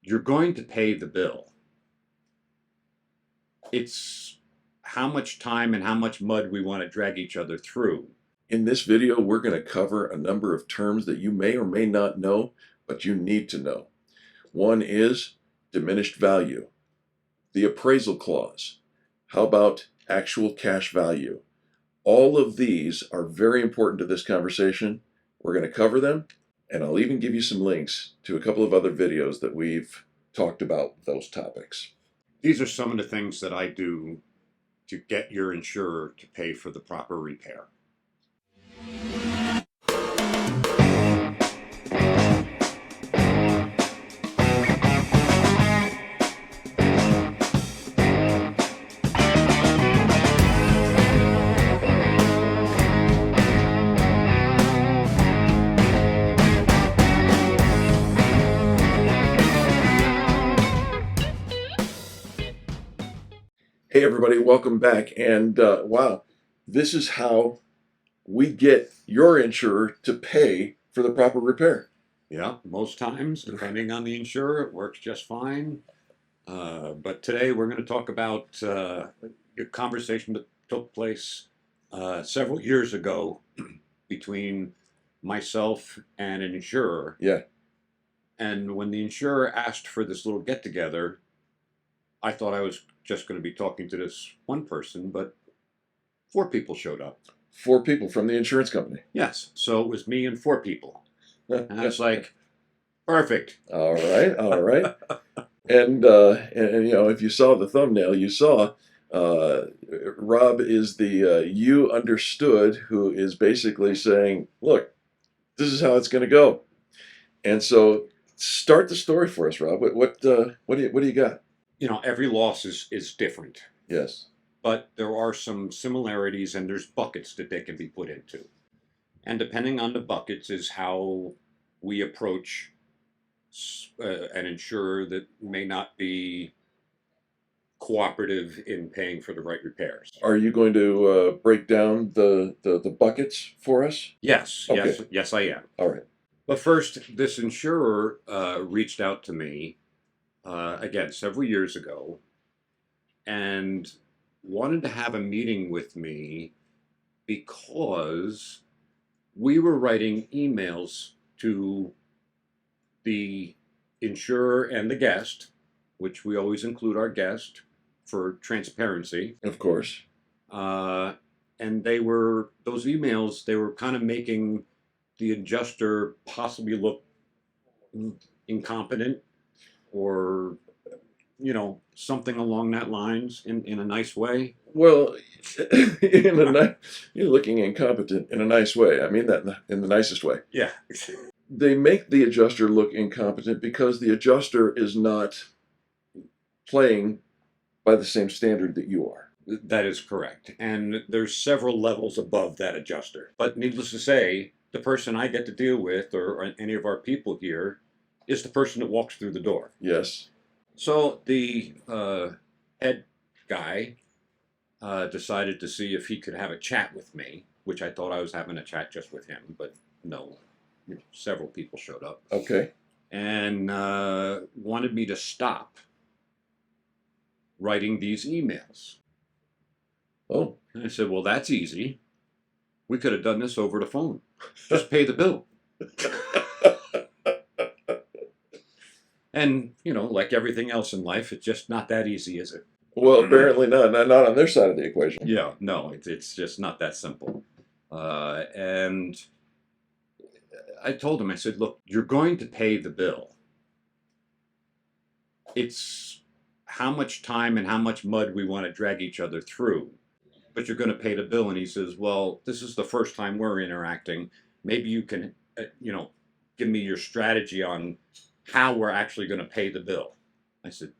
you're going to pay the bill. It's how much time and how much mud we want to drag each other through. In this video, we're going to cover a number of terms that you may or may not know, but you need to know. One is diminished value, the appraisal clause. How about actual cash value? All of these are very important to this conversation. We're going to cover them, and I'll even give you some links to a couple of other videos that we've talked about those topics. These are some of the things that I do to get your insurer to pay for the proper repair. Hey everybody, welcome back. And wow, this is how we get your insurer to pay for the proper repair. Yeah, most times, depending on the insurer, it works just fine. But today we're going to talk about a conversation that took place several years ago between myself and an insurer. Yeah. And when the insurer asked for this little get-together, I thought I was just going to be talking to this one person, but 4 people showed up. 4 people from the insurance company. Yes, so it was me and 4 people. And I was like, perfect. All right, all right. And you know, if you saw the thumbnail, you saw Rob is the you understood who is basically saying, look, this is how it's going to go. And so start the story for us, Rob. What do you got? You know, every loss is different. Yes. But there are some similarities, and there's buckets that they can be put into. And depending on the buckets is how we approach an insurer that may not be cooperative in paying for the right repairs. Are you going to break down the buckets for us? Yes, Okay. yes, I am. All right. But first, this insurer reached out to me, again, several years ago, and wanted to have a meeting with me because we were writing emails to the insurer and the guest, which we always include our guest for transparency. Of course. And those emails, they were kind of making the adjuster possibly look incompetent or, you know, something along that lines in a nice way. Well, you're looking incompetent in a nice way. I mean that in the nicest way. Yeah. They make the adjuster look incompetent because the adjuster is not playing by the same standard that you are. That is correct. And there's several levels above that adjuster. But needless to say, the person I get to deal with, or any of our people here, is the person that walks through the door. Yes. So the head guy decided to see if he could have a chat with me, which I thought I was having a chat just with him, but no, several people showed up. Okay. And wanted me to stop writing these emails. Oh. And I said, well, that's easy. We could have done this over the phone. Just pay the bill. And, you know, like everything else in life, it's just not that easy, is it? Well, apparently not on their side of the equation. Yeah, no, it's just not that simple. And I told him, I said, look, you're going to pay the bill. It's how much time and how much mud we want to drag each other through. But you're going to pay the bill. And he says, well, this is the first time we're interacting. Maybe you can, you know, give me your strategy on how we're actually going to pay the bill. I said,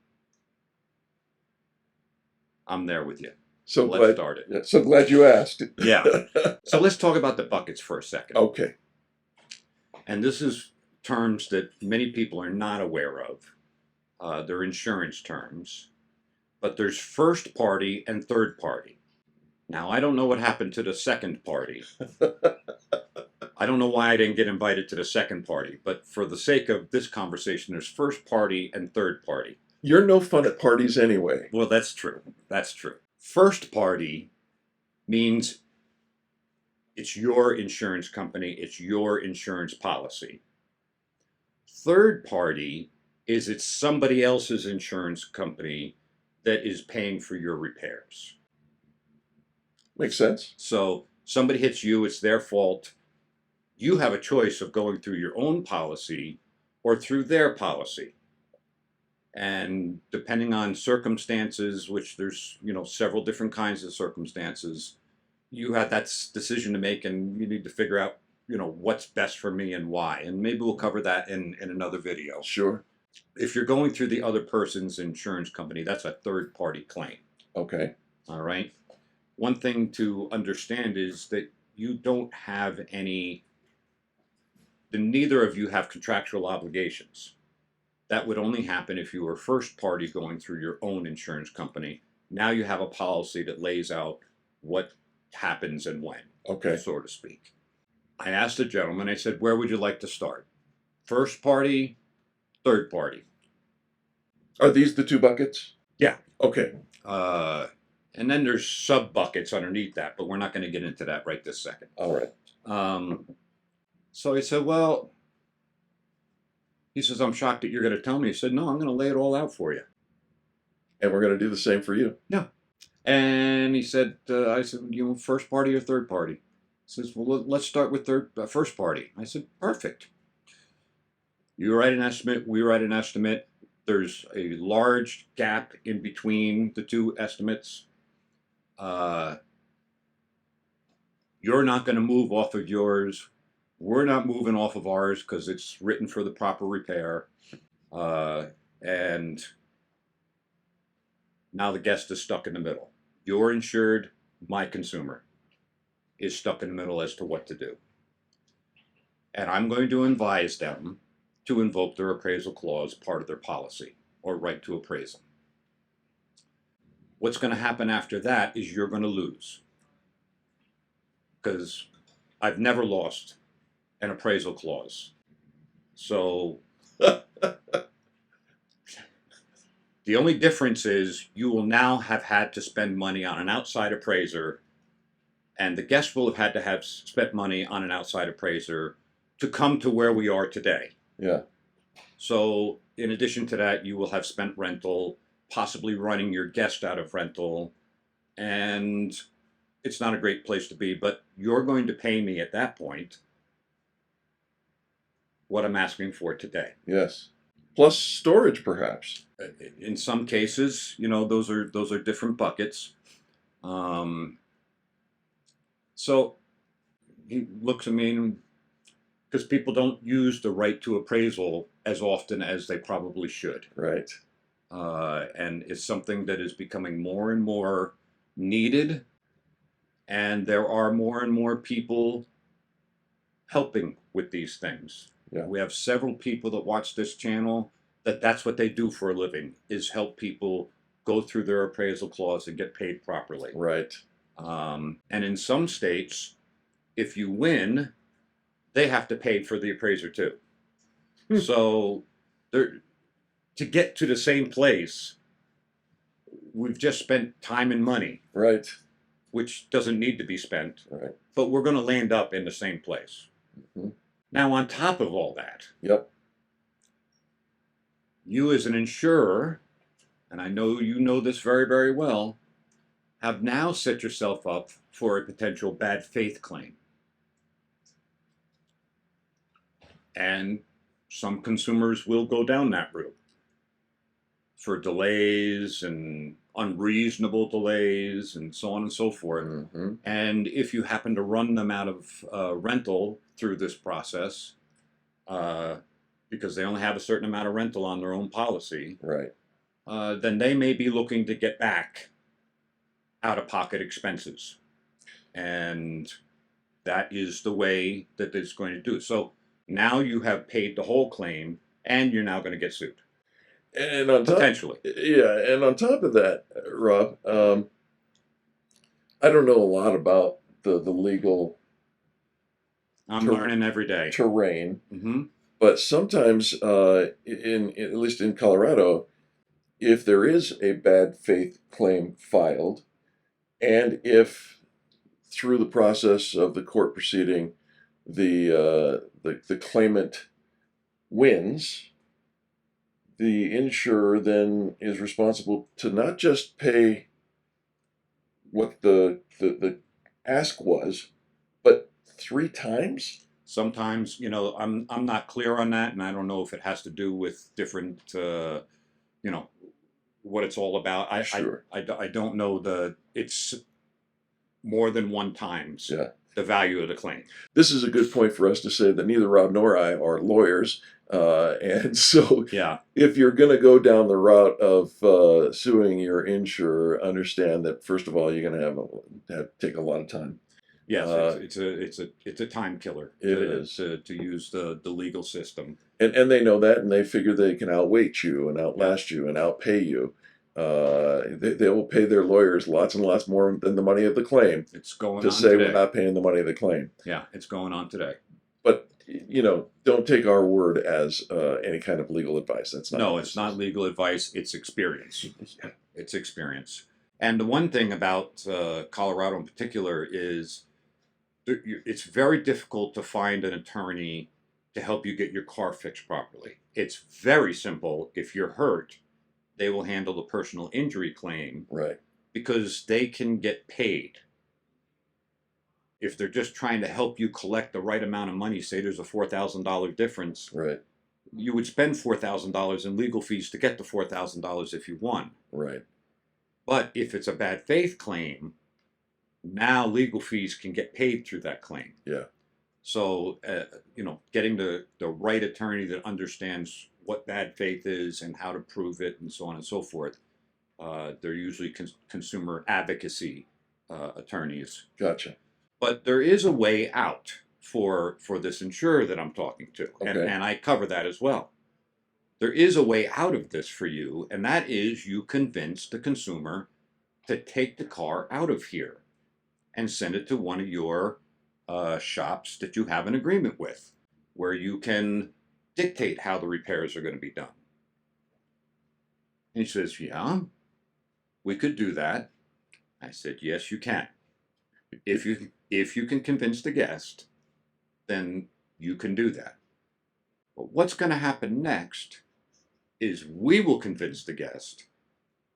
I'm there with you. So let's start it. So glad you asked. Yeah. So let's talk about the buckets for a second. Okay. And this is terms that many people are not aware of. They're insurance terms. But there's first party and third party. Now, I don't know what happened to the second party. I don't know why I didn't get invited to the second party, but for the sake of this conversation, there's first party and third party. You're no fun at parties anyway. Well, that's true. That's true. First party means it's your insurance company, it's your insurance policy. Third party is it's somebody else's insurance company that is paying for your repairs. Makes sense. So somebody hits you, it's their fault. You have a choice of going through your own policy or through their policy. And depending on circumstances, which there's, several different kinds of circumstances, you have that decision to make, and you need to figure out, what's best for me and why. And maybe we'll cover that in another video. Sure. If you're going through the other person's insurance company, that's a third party claim. Okay. All right. One thing to understand is that you don't have neither of you have contractual obligations. That would only happen if you were first party going through your own insurance company. Now you have a policy that lays out what happens and when, Okay. so to speak. I asked the gentleman, I said, where would you like to start? First party, third party. Are these the two buckets? Yeah. Okay. And then there's sub buckets underneath that, but we're not going to get into that right this second. All right. So I said, well, he says, I'm shocked that you're going to tell me. He said, no, I'm going to lay it all out for you. And we're going to do the same for you. Yeah. And he said, I said, first party or third party? He says, well, let's start with first party. I said, perfect. You write an estimate, we write an estimate. There's a large gap in between the two estimates. You're not going to move off of yours. We're not moving off of ours because it's written for the proper repair. And now the guest is stuck in the middle. You're insured, my consumer is stuck in the middle as to what to do. And I'm going to advise them to invoke their appraisal clause, part of their policy, or right to appraisal. What's going to happen after that is you're going to lose. Because I've never lost an appraisal clause. So the only difference is you will now have had to spend money on an outside appraiser, and the guest will have had to have spent money on an outside appraiser to come to where we are today. Yeah. So in addition to that, you will have spent rental, possibly running your guest out of rental, and it's not a great place to be, but you're going to pay me at that point what I'm asking for today. Yes. Plus storage, perhaps. In some cases, those are different buckets. So he looks at me, because people don't use the right to appraisal as often as they probably should. Right. And it's something that is becoming more and more needed, and there are more and more people helping with these things. Yeah. We have several people that watch this channel that's what they do for a living, is help people go through their appraisal clause and get paid properly. Right. And in some states, if you win, they have to pay for the appraiser too. So to get to the same place, we've just spent time and money. Right. Which doesn't need to be spent. Right. But we're going to land up in the same place. Mm-hmm. Now, on top of all that, Yep. You as an insurer, and I know you know this very, very well, have now set yourself up for a potential bad faith claim. And some consumers will go down that route for delays and unreasonable delays and so on and so forth. Mm-hmm. And if you happen to run them out of rental through this process, because they only have a certain amount of rental on their own policy, Right. Then they may be looking to get back out-of-pocket expenses. And that is the way that it's going to do it. So now you have paid the whole claim, and you're now going to get sued. And on top, Potentially. Yeah, and on top of that, Rob, I don't know a lot about the legal I'm learning every day. terrain. Mm-hmm. But sometimes, at least in Colorado, if there is a bad faith claim filed, and if through the process of the court proceeding, the claimant wins, the insurer then is responsible to not just pay what the ask was, but 3 times. Sometimes, I'm not clear on that, and I don't know if it has to do with different, you know, what it's all about. Sure. I don't know it's more than one times Yeah. the value of the claim. This is a good point for us to say that neither Rob nor I are lawyers. And so Yeah. if you're going to go down the route of suing your insurer, understand that first of all, you're going to have to take a lot of time. Yes, it's a time killer. It is. To use the legal system. And they know that, and they figure they can outweight you and outlast you and outpay you. They will pay their lawyers lots and lots more than the money of the claim It's going to on say today. we're not paying the money of the claim. Yeah, it's going on today. But don't take our word as any kind of legal advice. That's not. No, it's not legal advice. It's experience. It's experience. And the one thing about Colorado in particular is it's very difficult to find an attorney to help you get your car fixed properly. It's very simple. If you're hurt, they will handle the personal injury claim, Right. because they can get paid. If they're just trying to help you collect the right amount of money, say there's a $4,000 difference, Right. you would spend $4,000 in legal fees to get the $4,000 if you won. Right. But if it's a bad faith claim, now legal fees can get paid through that claim. Yeah. So, getting the right attorney that understands what bad faith is and how to prove it and so on and so forth, they're usually consumer advocacy attorneys. Gotcha. But there is a way out for this insurer that I'm talking to, Okay. and I cover that as well. There is a way out of this for you, and that is you convince the consumer to take the car out of here and send it to one of your shops that you have an agreement with, where you can dictate how the repairs are going to be done. And he says, yeah, we could do that. I said, yes, you can. If you can convince the guest, then you can do that. But what's going to happen next is we will convince the guest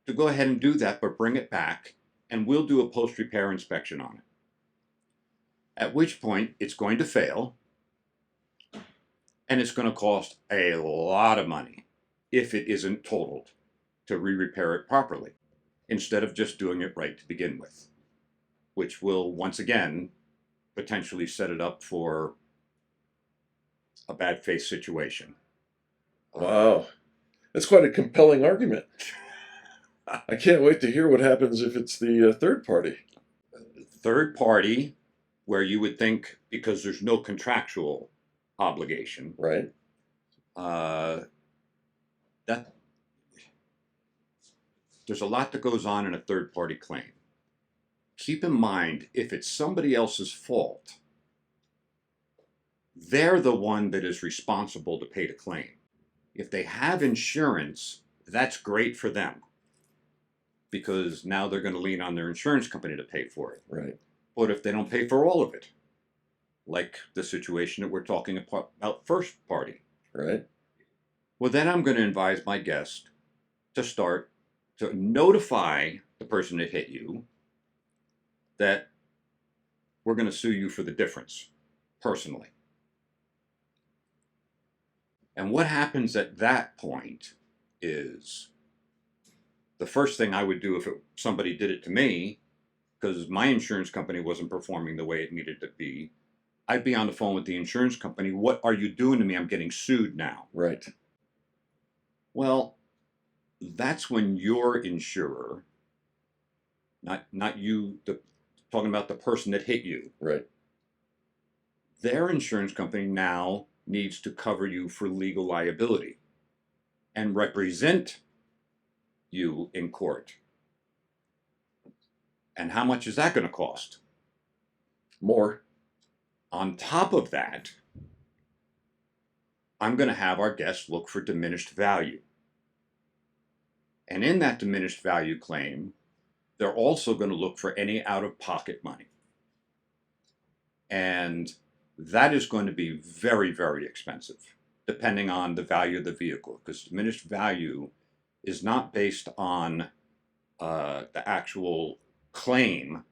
to go ahead and do that, but bring it back, and we'll do a post-repair inspection on it. At which point, it's going to fail, and it's going to cost a lot of money if it isn't totaled to re-repair it properly, instead of just doing it right to begin with, which will, once again, potentially set it up for a bad faith situation. Wow. That's quite a compelling argument. I can't wait to hear what happens if it's the third party. Third party, where you would think, because there's no contractual obligation, Right. that there's a lot that goes on in a third party claim. Keep in mind, if it's somebody else's fault, they're the one that is responsible to pay the claim. If they have insurance, that's great for them, because now they're going to lean on their insurance company to pay for it. Right. But if they don't pay for all of it, like the situation that we're talking about first party, Right. well, then I'm going to advise my guest to start to notify the person that hit you that we're going to sue you for the difference personally. And what happens at that point is, the first thing I would do if somebody did it to me, because my insurance company wasn't performing the way it needed to be, I'd be on the phone with the insurance company. What are you doing to me? I'm getting sued now. Right. Well, that's when your insurer, not you, talking about the person that hit you, Right. their insurance company now needs to cover you for legal liability and represent you in court. And how much is that going to cost? More. On top of that, I'm going to have our guests look for diminished value. And in that diminished value claim, they're also going to look for any out-of-pocket money. And that is going to be very, very expensive, depending on the value of the vehicle, because diminished value is not based on the actual claim.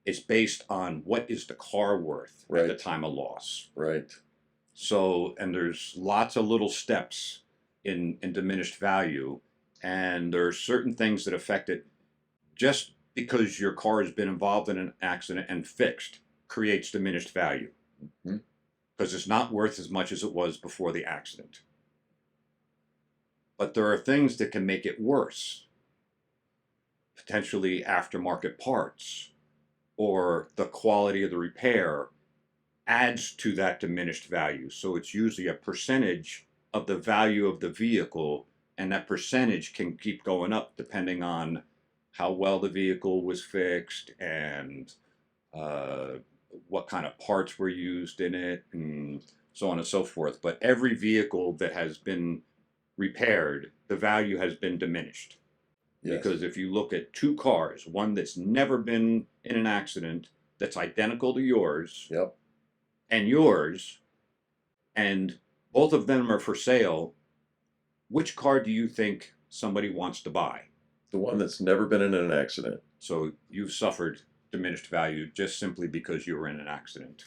It's based on what is the car worth at the time of loss. Right. So, and there's lots of little steps in diminished value, and there are certain things that affect it. Just because your car has been involved in an accident and fixed creates diminished value, because it's not worth as much as it was before the accident. But there are things that can make it worse, potentially aftermarket parts, or the quality of the repair adds to that diminished value. So it's usually a percentage of the value of the vehicle, and that percentage can keep going up depending on how well the vehicle was fixed and what kind of parts were used in it, and so on and so forth. But every vehicle that has been repaired, the value has been diminished. Yes. Because if you look at two cars, one that's never been in an accident, that's identical to yours, Yep. and yours, and both of them are for sale, which car do you think somebody wants to buy? The one that's never been in an accident. So you've suffered diminished value just simply because you were in an accident.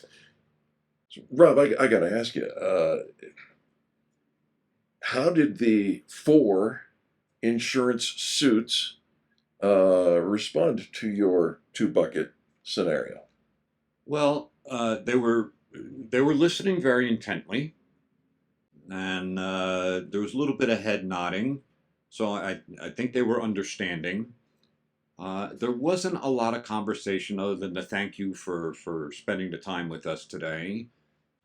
So, Rob, I got to ask you, how did the 4 insurance suits respond to your 2-bucket scenario? Well, they were listening very intently, and there was a little bit of head nodding, so I think they were understanding. There wasn't a lot of conversation other than the thank you for spending the time with us today.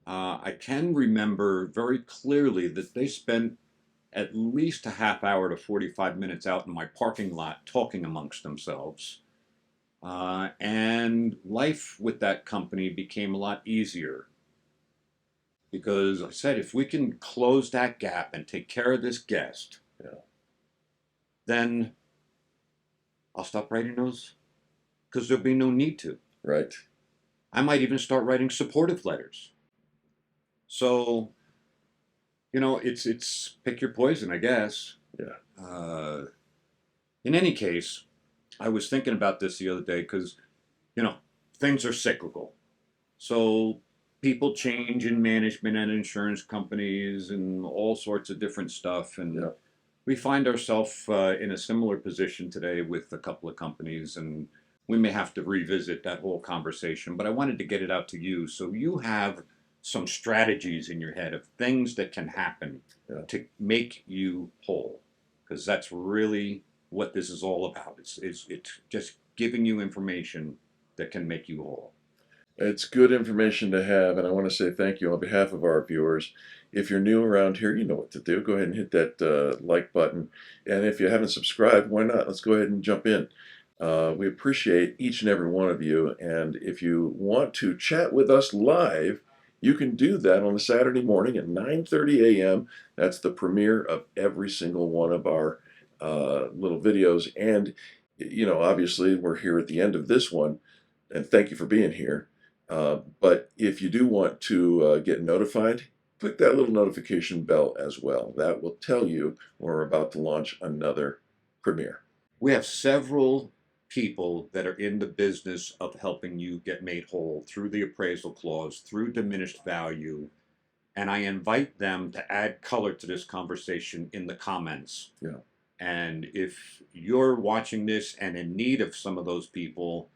I can remember very clearly that they spent at least a half hour to 45 minutes out in my parking lot talking amongst themselves. And life with that company became a lot easier, because I said, if we can close that gap and take care of this guest, then I'll stop writing those, because there'll be no need to. Right. I might even start writing supportive letters. So, it's pick your poison, I guess. Yeah. In any case, I was thinking about this the other day because, things are cyclical. So people change in management and insurance companies and all sorts of different stuff. And we find ourselves in a similar position today with a couple of companies, and we may have to revisit that whole conversation. But I wanted to get it out to you so you have some strategies in your head of things that can happen to make you whole, because that's really what this is all about. It's just giving you information that can make you whole. It's good information to have, and I want to say thank you on behalf of our viewers. If you're new around here, you know what to do. Go ahead and hit that like button. And if you haven't subscribed, why not? Let's go ahead and jump in. We appreciate each and every one of you. And if you want to chat with us live, you can do that on a Saturday morning at 9:30 a.m. That's the premiere of every single one of our little videos. And, obviously, we're here at the end of this one. And thank you for being here. But if you do want to get notified, click that little notification bell as well. That will tell you when we're about to launch another premiere. We have several people that are in the business of helping you get made whole through the appraisal clause, through diminished value, and I invite them to add color to this conversation in the comments. Yeah. And if you're watching this and in need of some of those people,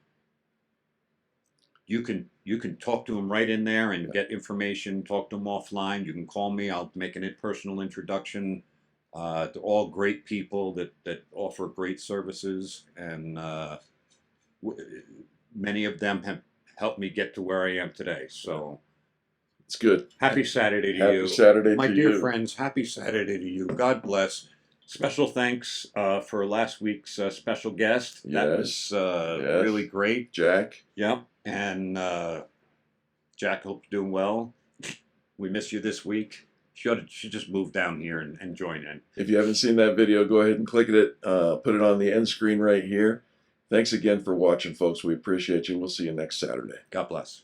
you can talk to them right in there and get information. Talk to them offline. You can call me. I'll make an personal introduction. They're all great people that offer great services, and many of them have helped me get to where I am today. So it's good. Happy Saturday to you. Happy Saturday my to dear you. friends. Happy Saturday to you. God bless. Special thanks for last week's special guest. That was really great. Jack. Yep. And Jack, hope you're doing well. We miss you this week. Should just move down here and join in. If you haven't seen that video, go ahead and click it. Put it on the end screen right here. Thanks again for watching, folks. We appreciate you. We'll see you next Saturday. God bless.